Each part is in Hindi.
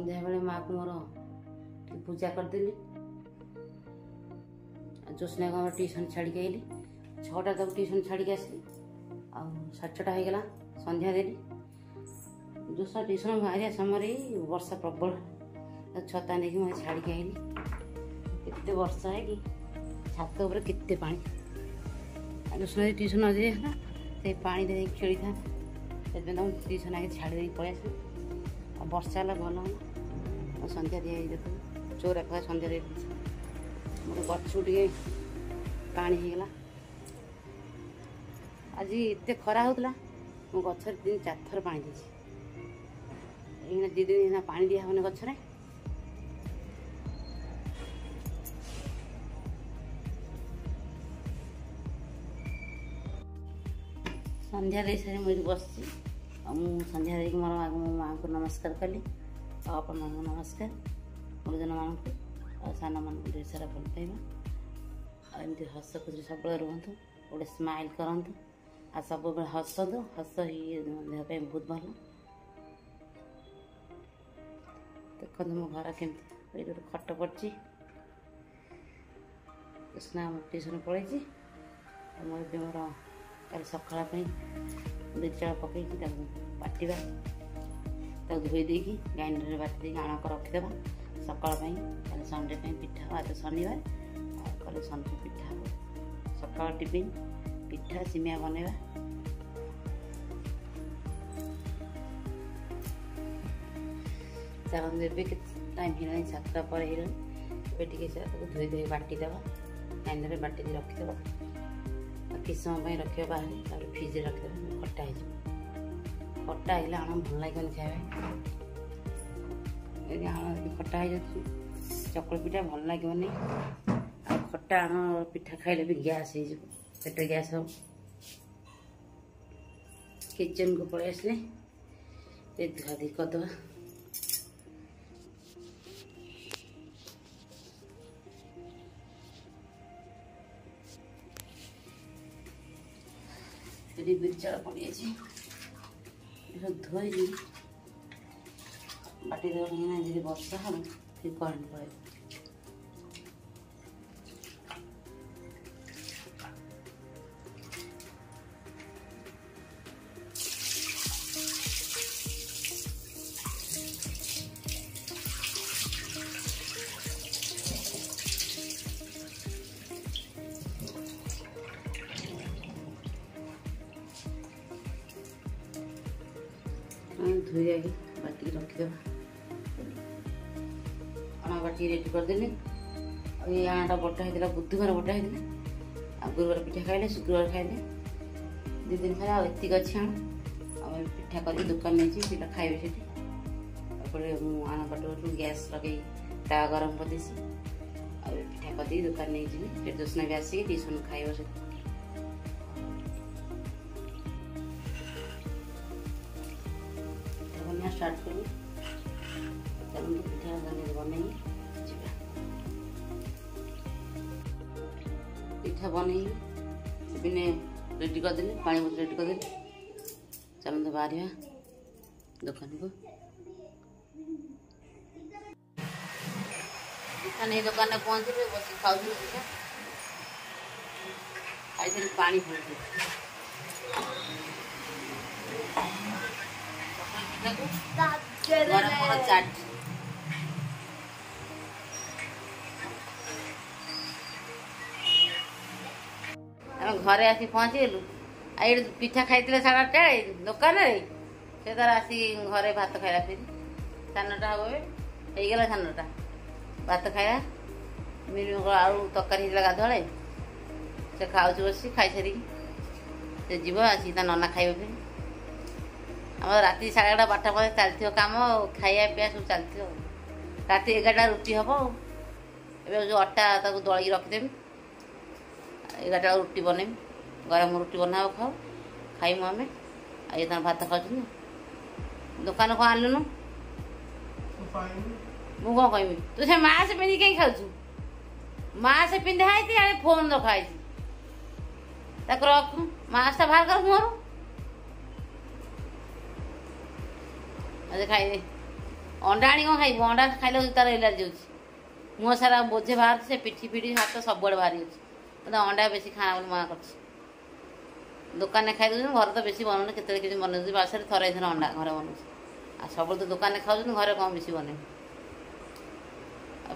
संध्या बेले माँ को मोर पूजा करदेली। जोस्ना को ट्यूशन छाड़ी आईली 6टा तक ट्यूशन छाड़ी आसली। 6:30 होगला संध्या देली। जोस्ना ट्यूशन बाहर समय वर्षा प्रबल छता नहीं मुझे छाड़ी आईली। केते वर्षा है कि छात उपर केते पानी। जोस्ना ट्यूशन न जाए से पानी दे खेली था ट्यूशन आगे छाड़ी पलि आस। वर्षा भल है संध्या दिया देख चौरा पाख संध्या दे मोर गछ टे पानी होगला। आज एत खरा होता मो गच 3-4 थर पानी देना 2 दिन पानी दिया हेन गचरे। संध्या दे सारी मुझे बस संध्या दे मोर माँ को नमस्कार कली। अपन मान नमस्कार गुरुजन मान को सान मान ढेर सारा भल पाइबा। एमती हस खुशी सब रुहतु गोटे स्माइल करतु आ सब हसतु। हस ही देह बहुत भल। देखो मो घर केमती गोटे खट पड़ी कृष्णा ट्यूशन पलैची। मोर मोर कल सकाळ बिरचाल पकई बाटा धोई देकी ग्राइंडर बाटी आणक रखीदे सकाल कल संडे पिठा आज शनिवार कल संडे पिठा सकाल टिफिन पिठा सिमिया बनवा। चलते टाइम है 7टा पर धोई धोई बाटी दबा ग्राइंडर बाटी रखीदे किस समय रखिए बाहर फ्रिज रखिए खट्टा हो खट्टा है आम भल लगे खाया आम खट्टा हो चकल पिठा भल लगे आ खट्टा आम पिठा खाइले भी गैस हो पेट गैस हो। किचन को पलि आसले धुआधी करदे बिरचाल पड़ी धोई बाटी देना जी वर्षा हम फिर करंट पड़े। धोई आगे बाटी रखीदे आना बाटी रेडी करदेली। ये आनाटा बटा होता बुधवार बटा होता गुरुवार पिठा खाइले शुक्रवार खाइले 2 दिन खाए आती अच्छी आण पिठा कर दुकान नहीं पीला खाइबे से आना बट गैस लगे ता गरम कर पिठा कर दुकान नहीं जी फिर जोस्ना भी आसिक ट्यूशन खाइब से स्टार्ट करूँ पिठा बन पिठा बन बिने रेडी करदे पानी बोतल रेडी करदे चलते बाहर दुकान को। पिठा नहीं दुकान में पहुँचले बस खाऊ पिठा खाई पानी भर चाट घरे आसी पहुँचलु आई पिठा खाई 8:30 दुकान से तार आसी घरे भात खाइला फिर 9टा हम होगला 9टा भात खाइला मिल आलू तरकारी गाधुआ से खाऊ बस खाई सारी से जीव आसी नना खाइब फिर आम राति 11:30 12टा बजे चलती कम खाया पीया सब चलती राति 11टा रुटी हम ए जो अटा तक दलिक रखीदेवी 11टा रुटी बनैमी गरम रुटी बना खाओ खाइमु आम ये भात खाऊ दुकान को आनलुनु मु कौन कहमी तू से मास्क पिंधि कहीं खाऊ मास्क पिंधा है फोन रखाई रख मास्क बाहर कर मुहर खाई अंडा आनी कौन खाइब अंडा खाइले तार एलर्जी होची मुँह सारा बोझे बाहर से पिठी पिठी हाथ सबुआड़े बाहरी होची तो अंडा बेसी खाना बोली मना कर दुकान में खाई दूसरी घर तो बेसी बनाऊँ केते किसी बनौती बासरे थरे थर अंडा घर बनाऊँ आ सब तो दुकान में खाऊँ घर कौन बेसी बने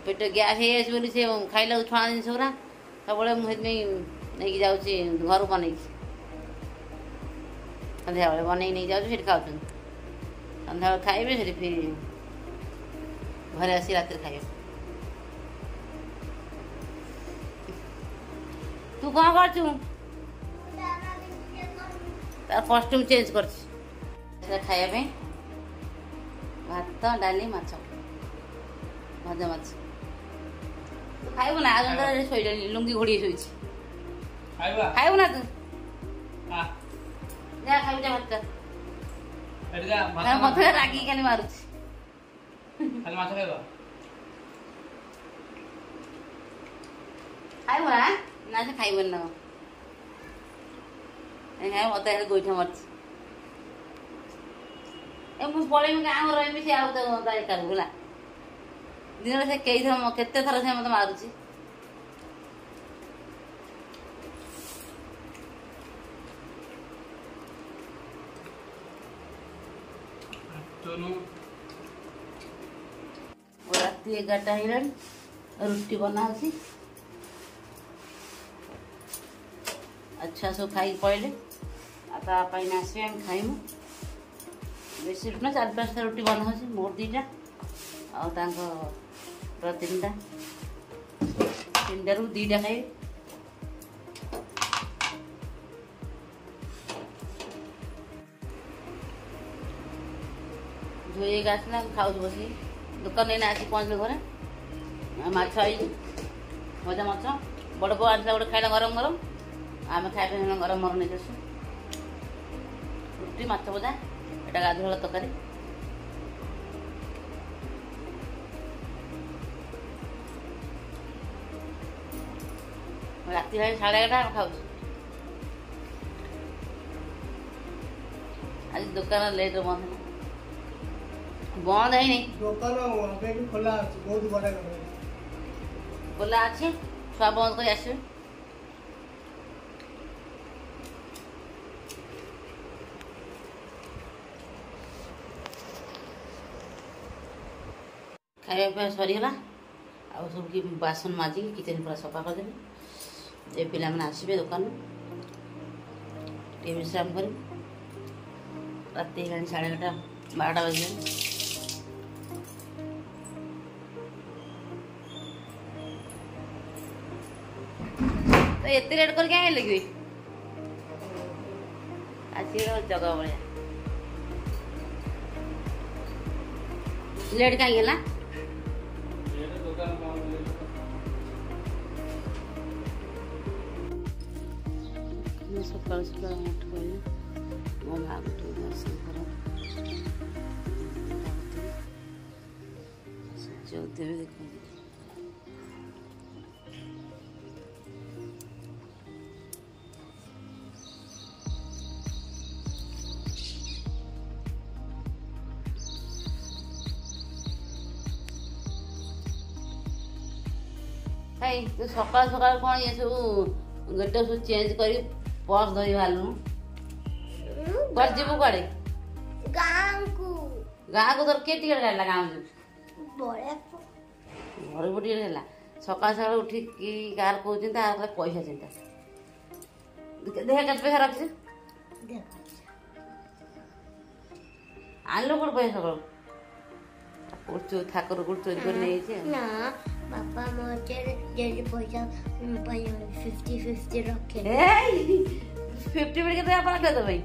पेट गैस हो बोली से खाइला छुआ जिन गुरा सब मुझे नहीं जाऊँगी घर बन सन्ध्या बन नहीं जाऊँ खाऊ सन्ध्या खाइबे फिर घरे आसी रात खाइबे तू कौन कर कस्ट्यूम चेंज कर खाया भात डाली माछ भजा माछ तू खाइबु ना आज शोले लुंगी घोड़ी शोई खाइबु ना तू जा खाइबु जा भात मत रागी खाली मारुची खाइबु ना से खाइबन ना मत गोईठा मार्च मुझे पलैमी गाँव रही से आकार बुला दिन से कई थर केते थर से मत मारुची राति 11टा हो रुटी बना अच्छा सब खाई पड़े आसवे आम खाइमु बेसी ना 4-5टा रुटी बना मोर 2टा और 3टा 3टारू 2टा खाइबे धोई आसला खाऊ बस दुकान नहीं आसी पहुँचल घरे माछ आई भजा माछ बड़ बो आसला गोटे खाइला गरम गरम आम खाइबे गरम गरम नहीं आसू रुटी माछ भजा एटा गाधुआ तरकारी राति 11:30 खाऊ आज दुकान लेट बंद बंद है नहीं दुकान खोला बहुत बड़ा खोला अच्छे छुआ बंद कर आस खाଇବା सरीगला आ सब कि बासन माजिक किचन पूरा सफा करदेली ए पिला मैंने आसबे दुकान टी विश्राम कर राति 11:30 12टा बजे तो एत लेट कर लगे आज जगह भाया लेट कहीं सकाल सकाल उठ गए मो भाग दर्शन कर देवी देख तू सकाल सकाल कौन ये सब गेट सब चेंज कर पर्स धरी बाहर बस जीवु कड़े गाँव को तोर के टिकट काटला गाँव घर पर टिकट है सकाल सकाल उठी कार कौन पैसा चिंता देख के पैसा रखी आनलो कौन पैसा सकाल ठाकुर को चोरी कर नहीं ना बापा मुझे जल्दी पैसा 50-50 रखे 50 मिनट के आप रखे तो भाई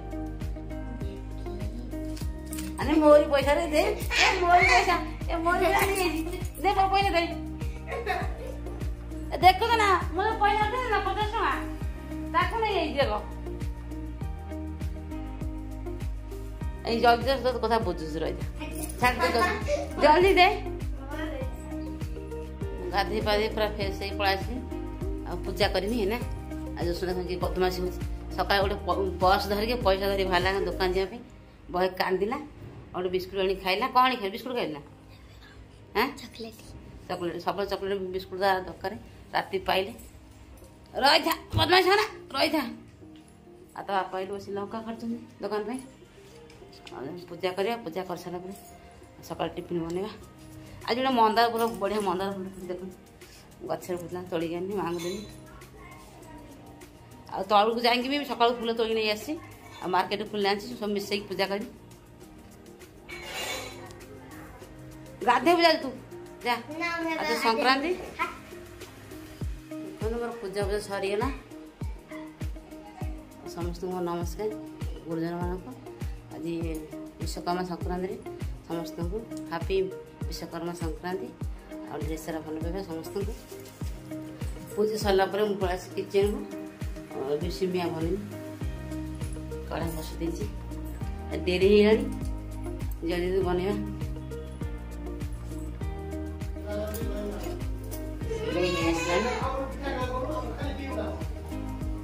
अरे मोरी पैसा रे दे मोरी पैसा दे पैसा दे देखो तो ना मुझे पैसा दे ना 50 टका ताको नहीं देखो এই জলদি তোর কথা বুঝুছ রই ছাড় দে জলদি দে गाधे पाधे पूरा फ्रेश हो पड़ा पूजा करमी है ना आज सुना कि बदमाशी हो सका गोटे पर्स धरिके पैसा धरी बाहर दुकान जावाई बहे कांदिला गोटे बिस्कुट आनी खाइला कौन खाई बिस्कुट खाइला हाँ चॉकलेट चॉकलेट सब चॉकलेट बिस्कुट दरकार राति पाइले रही था बदमाश ना रही था आ तो बापा ये बस लंका कर दुकान पे पूजा करिया पूजा कर सारा पर सकाल टिफिन बनवा आज गोटे मंदार फूल बढ़िया मंदार फूल देख गचर फुटला तोड़ी आनी माँ को देनी आ तलू जाकि भी सकाल फूल तोड़ी नहीं आसी मार्केट फुल आनी सब मिसई पूजा करी गाधे पूजा तू जा आज संक्रांति मोर पूजा पूजा सरीगला समस्त नमस्कार गुरुजन मान आज विश्वकर्मा संक्रांति समस्त को हापी विश्वकर्मा संक्रांति और देशर भल पाइबा समस्त को पूजा सरला मुझे पड़ा किचन को भी सिमिया बन कड़ा बसई देती डेरी हो जल्दी बनवा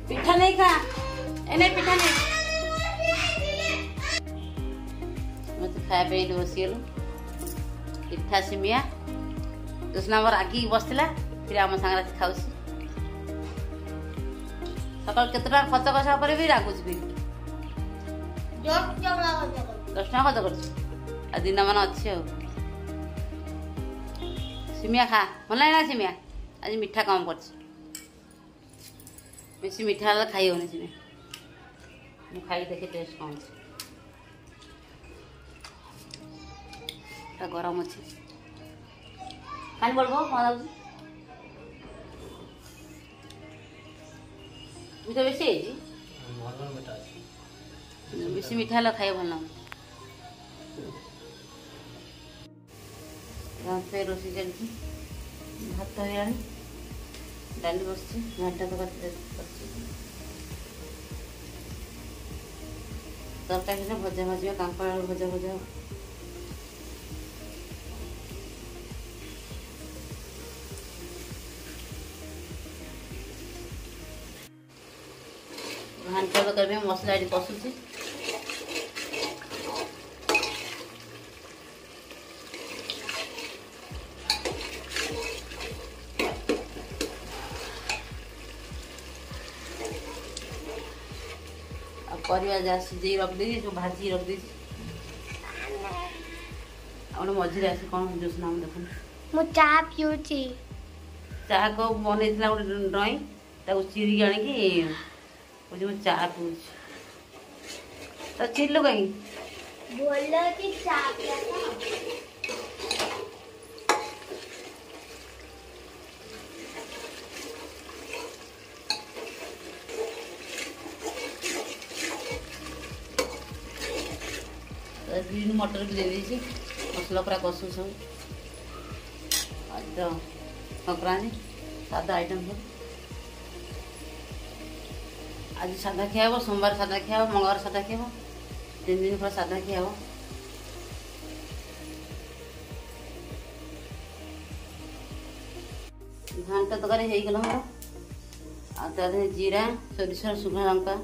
पिठा नहीं खा एने पिठा नहीं मत खाया पे बसीगलु पिठा सिमिया दोसना मोर आगे बसला फिर आम सांगे खाऊ सकाल केतटा खर्च कसा पर भी रागुच भी 10 टका खर्च कर दिन मान अच्छे सिमिया खा मन लगे सिमिया आज मिठा कम कर बेसी मिठा खाई होनी सिमिया मुझे खाई देखे टेस्ट कौन गरम अच्छे खाली पड़ब कौन मीठा बेसी बेसी मिठा खाई भल पे रोषे चलती भात हो डाली बस घंटा तो तरकारी भजा भाजा कांकड़ आलू भजा भजा घंटा तरकारी मसला ये कषुची परिवा जा सीझे रख दी जो भाजी रख दी मझे आस कौन जोश नाम देख मु चा पिउची चा को बनई गोटे ड्रॉइंग ताको चिरी आनिकी मुझे चा पिऊ तो चिल्लु कहीं बोलो कि चा पिया ग्रीन मटर भी दे दी मसला पूरा कषु सब आज तो संक्रांति सादा आइटम सब आज सादा खिया सोमवार सादा खिया मंगलवार सादा खिया 3 दिन पूरा सादा खिया घाटा तरकारी हो गला मोर आ जीरा सोरिष शुखा लंका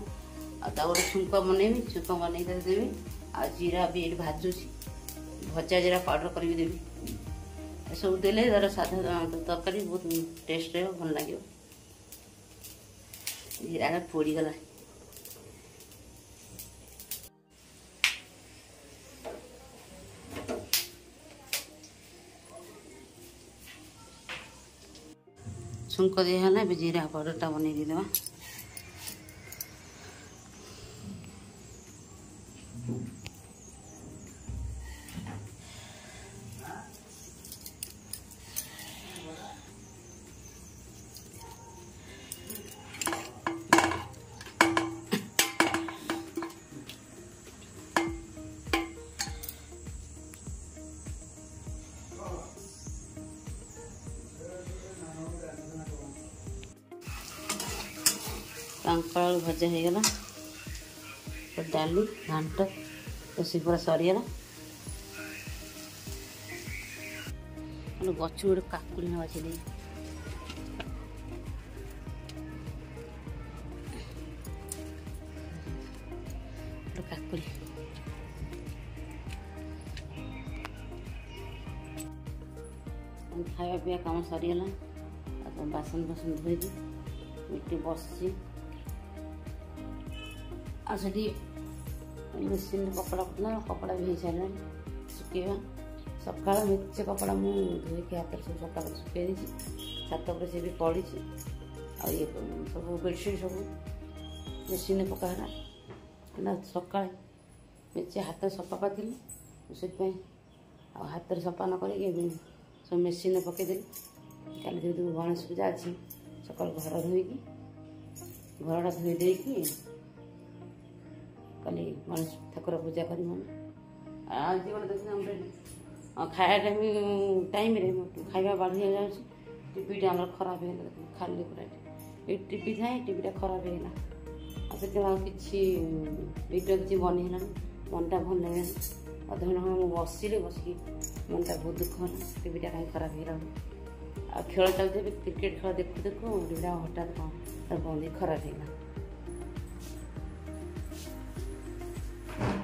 आ गोटे छुंक बनैबी छुंक बनई देवी आ जीरा भी ये भाजुची भजा जीरा पाउडर कर देवी सब देले साधा तरकारी बहुत टेस्ट रहा भल लगे जीरा पोड़गला छुंक दिहला जीरा पाउडर टा बन देवा कांकड़ आलू भजा हो गला डाली घाट रोषे पूरा सरीगला गच गोटे काकुड़ी ना बाछी काकुड़ी खाଇବା ପିଇବା କାମ ସରିଗଲା। ଆଉ ବାସନ ଫାସନ ଧୋଇକି ଏଠି ବସିଛି। ଆଉ ସେଠି ମେସିନ୍ରେ କପଡ଼ା ବି ହେଇସାରିଲାଣି ଶୁଖେଇବା। ସକାଳ ମେଞ୍ଚେ କପଡ଼ା ମୁଁ ଧୋଇକି ହାତରେ ସବୁ ସକାଳୁ ଶୁଖେଇ ଦେଇଛି। ଛାତ ଉପରେ ସେ ବି ପଡ଼ିଛି। ଆଉ ଇଏ ସବୁ ବେଡ଼ସିଟ୍ ସବୁ ମେସିନ୍ରେ ପକା ହେଲା। ନା ସକାଳେ ମେଞ୍ଚେ ହାତ ସଫା କରିଥିଲି ସେଥିପାଇଁ ଆଉ ହାତରେ ସଫା ନ କରିକି ସବୁ ମେସିନ୍ରେ ପକାଇଦେଲି। କାଲି ଯେହେତୁ ଗଣେଶ ପୂଜା ଅଛି ସକାଳୁ ଘରଟା ଧୋଇ ଦେଇକି କାଲି ଗଣେଶ ଠାକୁର ପୂଜା କରିବି। ଆଜି ଗୋଟେ ଦେଖିଲି ଆମର ଖାଇବା ଟାଇମ୍ରେ ଖାଇବା ବଢ଼ି ଯାଉଛି। ଟିଭିଟା ଆମର ଖରାପ ହେଇଗଲା। ଖାଲି ପୁରା ଏଇ ଟିଭି ଥାଏ, ଟିଭିଟା ଖରାପ ହେଇଗଲା। ଆଉ ସେଥିପାଇଁ ଆଉ କିଛି ଭିଡ଼ିଓ କିଛି ବନେଇଲାନି। ମନଟା ଭଲ ଲାଗେନି। ଅଧଘଣ୍ଟା ମୁଁ ବସିକି ମନଟା ବହୁତ ଦୁଃଖ ହେଲା। ଟିଭିଟା କାହିଁ ଖରାପ ହେଇଗଲା। ଆଉ ଖେଳ ଚାଲିଛି, କ୍ରିକେଟ ଖେଳ ଦେଖୁ ଟିଭିଟା ହଠାତ୍ କ'ଣ ବନ୍ଦ ଖରାପ ହେଇଗଲା।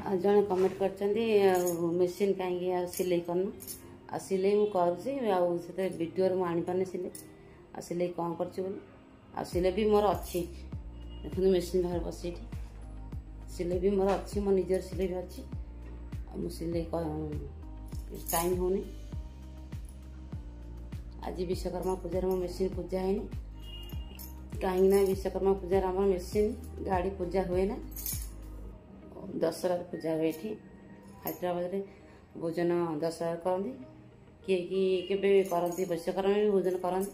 ଆଉ ଜଣେ କମେଣ୍ଟ କରିଛନ୍ତି ଆଉ ମେସିନ୍ କାହିଁକି ଆଉ ସିଲେଇ କରୁନ। ଆଉ ସିଲେଇ ମୁଁ କରୁଛି, ଆଉ ସେଥିରେ ଭିଡ଼ିଓରେ ମୁଁ ଆଣିପାରୁନି ସିଲେଇ। ଆଉ ସିଲେଇ କ'ଣ କରୁଛି ବୋଲି। ଆଉ ସିଲେଇ ବି ମୋର ଅଛି। ଦେଖନ୍ତୁ ମେସିନ୍ ବାହାରେ ବସି ଏଠି ସିଲେଇ ବି ମୋର ଅଛି। ମୋ ନିଜର ସିଲେଇ ବି ଅଛି। ଆଉ ମୁଁ ସିଲେଇ ଟାଇମ୍ ହେଉନି। ଆଜି ବିଶ୍ୱକର୍ମା ପୂଜାରେ ମୋ ମେସିନ୍ ପୂଜା ହେଇନି। କାହିଁକିନା ବିଶ୍ୱକର୍ମା ପୂଜାରେ ଆମର ମେସିନ୍ ଗାଡ଼ି ପୂଜା ହୁଏ ନା। ଦଶହରାରେ ପୂଜା ହୁଏ। ଏଠି ହାଇଦ୍ରାବାଦରେ ଭୋଜନ ଦଶହରା କରନ୍ତି। କିଏ କେବେ କରନ୍ତି ବିଶ୍ୱକର୍ମା ବି ଭୋଜନ କରନ୍ତି।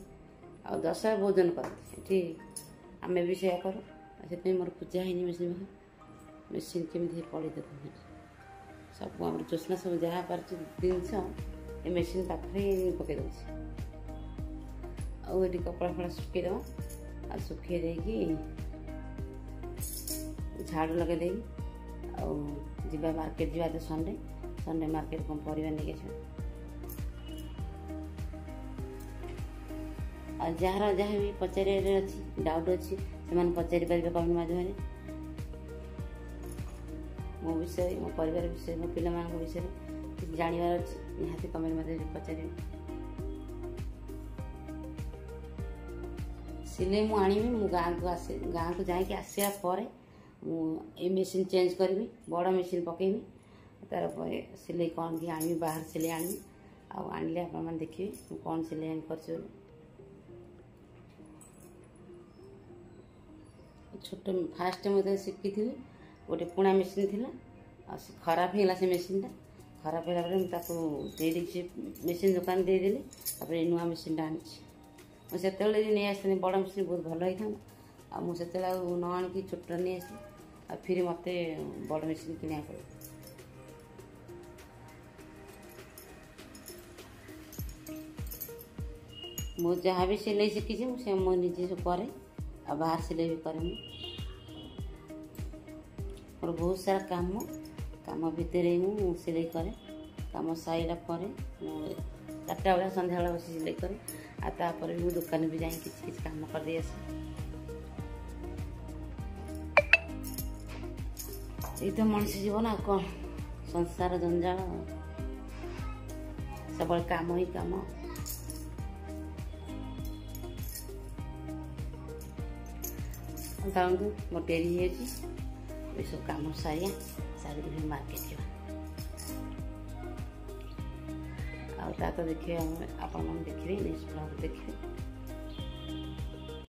ଆଉ ଦଶହରା ଭୋଜନ କରନ୍ତି। ଏଠି ଆମେ ବି ସେଇଆ କରୁ। ସେଥିପାଇଁ ମୋର ପୂଜା ହେଇନି ମେସିନ୍ କେମିତି ପଡ଼ି ଦେଖନ୍ତି। ସବୁ ଆମର ଜୋତ୍ସ୍ନା ସବୁ ଯାହା ପାରୁଛି ଜିନିଷ ଏ ମେସିନ୍ ପାଖରେ ପକାଇ ଦେଉଛି। ଆଉ ଏଠି କପଡ଼ା ଫପଡ଼ା ଶୁଖେଇଦେବା। ଆଉ ଶୁଖେଇ ଦେଇକି ଝାଡ଼ୁ ଲଗାଇ ଦେଇକି ଆଉ ଯିବା ମାର୍କେଟ ଯିବା। ତ ସଣ୍ଡେ ମାର୍କେଟ କ'ଣ ପରିବା ନେଇକି ଆସିବା। ଆଉ ଯାହାର ଯାହା ବି ପଚାରିବାରେ ଅଛି, ଡାଉଟ୍ ଅଛି, ସେମାନେ ପଚାରିପାରିବେ କମେଣ୍ଟ ମାଧ୍ୟମରେ। ମୋ ବିଷୟରେ, ମୋ ପରିବାର ବିଷୟରେ, ମୋ ପିଲାମାନଙ୍କ ବିଷୟରେ କିଛି ଜାଣିବାର ଅଛି, ନିହାତି କମେଣ୍ଟ ମାଧ୍ୟମରେ ପଚାରିବେ। ସିଲେଇ ମୁଁ ଆଣିବି। ମୁଁ ଗାଁକୁ ଯାଇକି ଆସିବା ପରେ ମୁଁ ଏଇ ମେସିନ୍ ଚେଞ୍ଜ କରିବି, ବଡ଼ ମେସିନ୍ ପକାଇବି। ତାର ସିଲେଇ କ'ଣ କି ଆଣିବି, ବାହାର ସିଲେଇ ଆଣିବି। ଆଉ ଆଣିଲେ ଆପଣମାନେ ଦେଖିବେ ମୁଁ କ'ଣ ସିଲେଇ ଆଣି କରିଛି ବୋଲି। ଛୋଟ ଫାଷ୍ଟ ମୁଁ ଯେତେବେଳେ ଶିଖିଥିଲି ଗୋଟେ ପୁଣା ମେସିନ୍ ଥିଲା। ଆଉ ସେ ଖରାପ ହେଇଗଲା। ସେ ମେସିନ୍ଟା ଖରାପ ହେଲା ପରେ ମୁଁ ତାକୁ ଦେଇଦେଇକି ସେ ମେସିନ୍ ଦୋକାନ ଦେଇଦେଲି। ତାପରେ ଏଇ ନୂଆ ମେସିନ୍ଟା ଆଣିଛି। ମୁଁ ସେତେବେଳେ ଯଦି ନେଇ ଆସିଥିଲି ବଡ଼ ମେସିନ୍ ବହୁତ ଭଲ ହେଇଥାନ୍ତା। ଆଉ ମୁଁ ସେତେବେଳେ ଆଉ ନ ଆଣିକି ଛୋଟଟା ନେଇ ଆସିଲି। ଆଉ ଫିର ମୋତେ ବଡ଼ ମେସିନ୍ କିଣିବାକୁ ପଡ଼ିବ। ମୁଁ ଯାହା ବି ସିଲେଇ ଶିଖିଛି ମୁଁ ନିଜେ ସବୁ କରେ। ଆଉ ବାହାର ସିଲେଇ ବି କରେ। ମୋର ବହୁତ ସାରା କାମ ଭିତରେ ମୁଁ ସିଲେଇ କରେ। କାମ ସାରିଲା ପରେ ମୁଁ 4ଟା ବେଳେ ସନ୍ଧ୍ୟାବେଳେ ବସି ସିଲେଇ କରେ। ଆଉ ତାପରେ ବି ମୁଁ ଦୋକାନ ବି ଯାଇ କିଛି କାମ କରିଦେଇ ଆସେ। ଏଇ ତ ମଣିଷ ଜୀବନ। ଆଉ କ'ଣ, ସଂସାର ଜଞ୍ଜାଳ, ସବୁବେଳେ କାମ ହିଁ କାମ। ଚାଲନ୍ତୁ, ମୋର ଡେରି ହେଇଯାଇଛି। ଏସବୁ କାମ ସାରିକି ମାର୍କେଟ ଯିବା। ଆଉ ତା ତ ଦେଖିବେ, ଆପଣମାନେ ଦେଖିବେ, ନେକ୍ସଟ ବ୍ଲଗ୍ ଦେଖିବେ।